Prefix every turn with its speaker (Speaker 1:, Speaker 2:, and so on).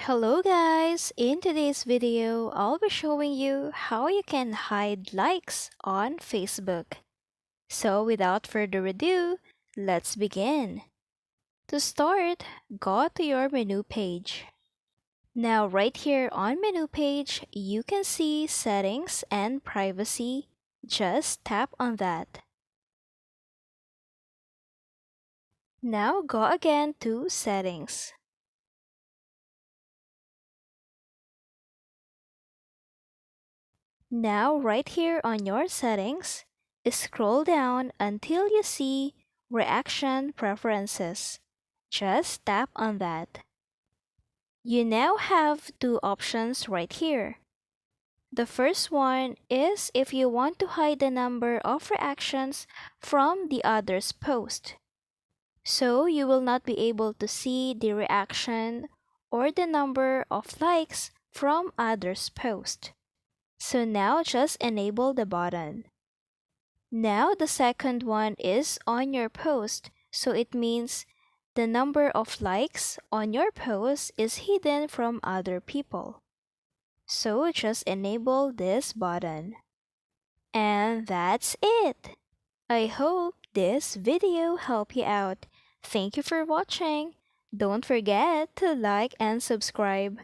Speaker 1: Hello guys! In today's video, I'll be showing you how you can hide likes on Facebook. So without further ado, let's begin. To start, go to your menu page. Now right here on menu page, you can see settings and privacy. Just tap on that. Now go again to settings. Now right here on your settings, scroll down until you see Reaction Preferences. Just tap on that. You now have two options right here. The first one is if you want to hide the number of reactions from the other's post. So you will not be able to see the reaction or the number of likes from others' post. So now just enable the button. Now the second one is on your post, so it means the number of likes on your post is hidden from other people. So just enable this button. And that's it! I hope this video helped you out. Thank you for watching. Don't forget to like and subscribe.